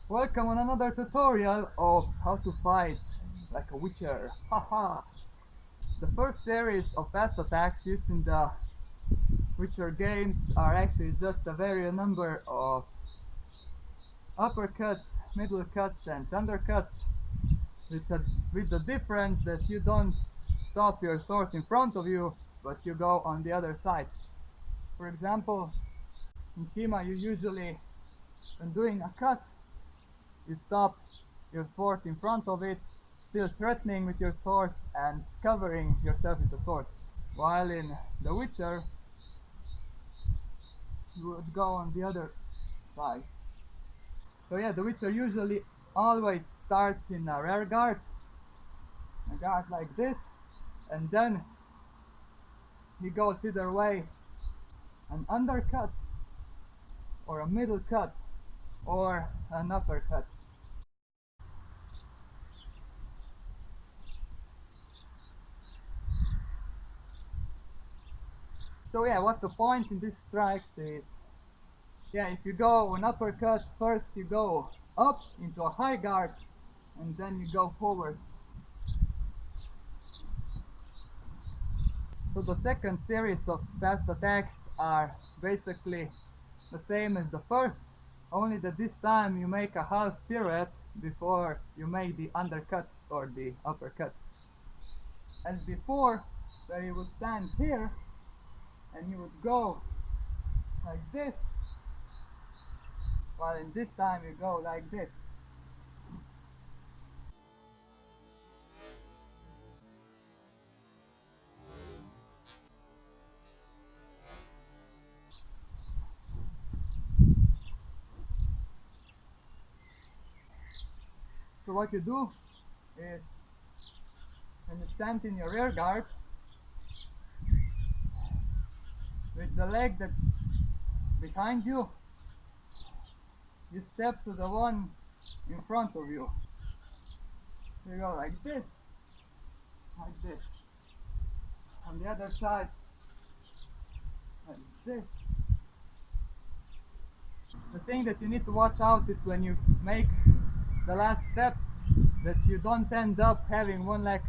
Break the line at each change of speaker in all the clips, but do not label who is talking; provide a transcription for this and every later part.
Welcome on another tutorial of how to fight like a witcher. Haha! The first series of fast attacks used in the Witcher games are actually just a very number of uppercuts, middle cuts and undercuts with the difference that you don't stop your sword in front of you but you go on the other side. For example, in Kima you usually when doing a cut you stop your sword in front of it, still threatening with your sword and covering yourself with the sword. While in The Witcher, you would go on the other side. So yeah, The Witcher usually always starts in a rear guard, a guard like this, and then he goes either way an undercut or a middle cut or an uppercut. So yeah, what the point in this strikes is, yeah, if you go an uppercut, first you go up into a high guard and then you go forward. So the second series of fast attacks are basically the same as the first, only that this time you make a half pirouette before you make the undercut or the uppercut. As before, where you would stand here and you would go like this, while in this time you go like this. So what you do is when you stand in your rear guard with the leg that's behind you, you step to the one in front of you. You go like this, like this. On the other side, like this. The thing that you need to watch out is when you make the last step that you don't end up having one leg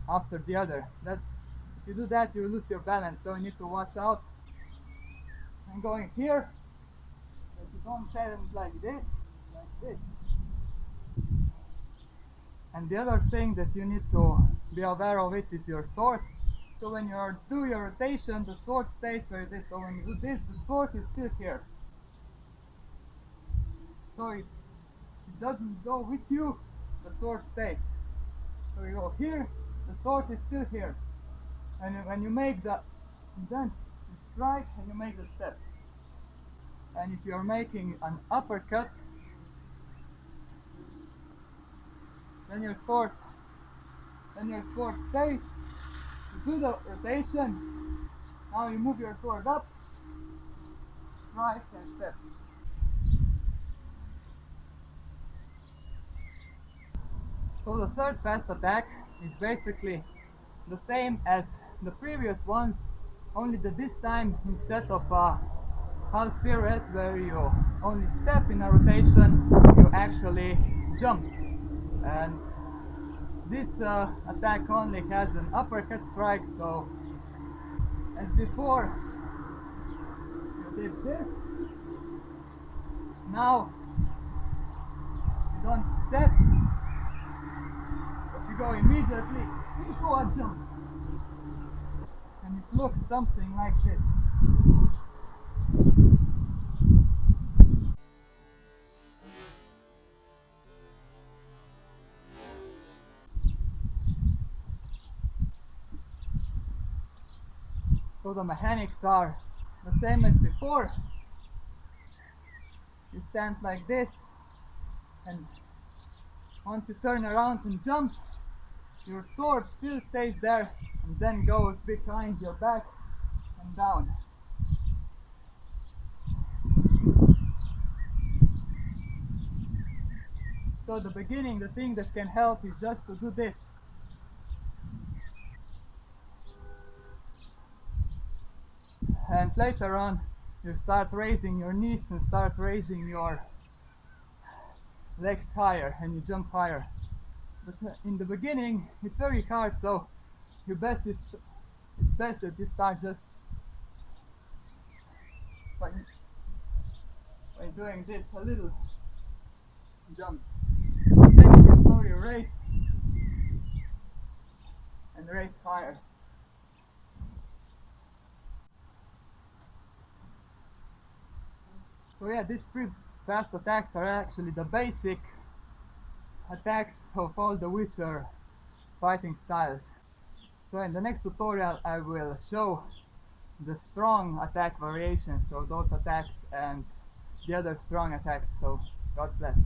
after the other. That if you do that you lose your balance, so you need to watch out. I'm going here, that you don't stand like this, like this. And the other thing that you need to be aware of it is your sword. So when you do your rotation, the sword stays where it is. So when you do this, the sword is still here. So it doesn't go with you, the sword stays. So you go here, the sword is still here. And when you make the, then you strike and you make the step. And if you are making an uppercut, then your sword stays. You do the rotation. Now you move your sword up, strike and step. So the third fast attack is basically the same as the previous ones, only that this time instead of a half pirouette where you only step in a rotation, you actually jump. And this attack only has an uppercut strike, so as before you did this, now you don't step, but you go immediately into a jump. And it looks something like this. So the mechanics are the same as before. You stand like this, and once you turn around and jump, your sword still stays there and then goes behind your back and down. So the beginning, the thing that can help is just to do this. And later on you start raising your knees and start raising your legs higher and you jump higher. But in the beginning, it's very hard, so it's best that you start just by, by doing this a little jump. Then you can slowly raise and raise higher. So yeah, these three fast attacks are actually the basic attacks of all the Witcher fighting styles. So in the next tutorial I will show the strong attack variations, so those attacks and the other strong attacks. So God bless.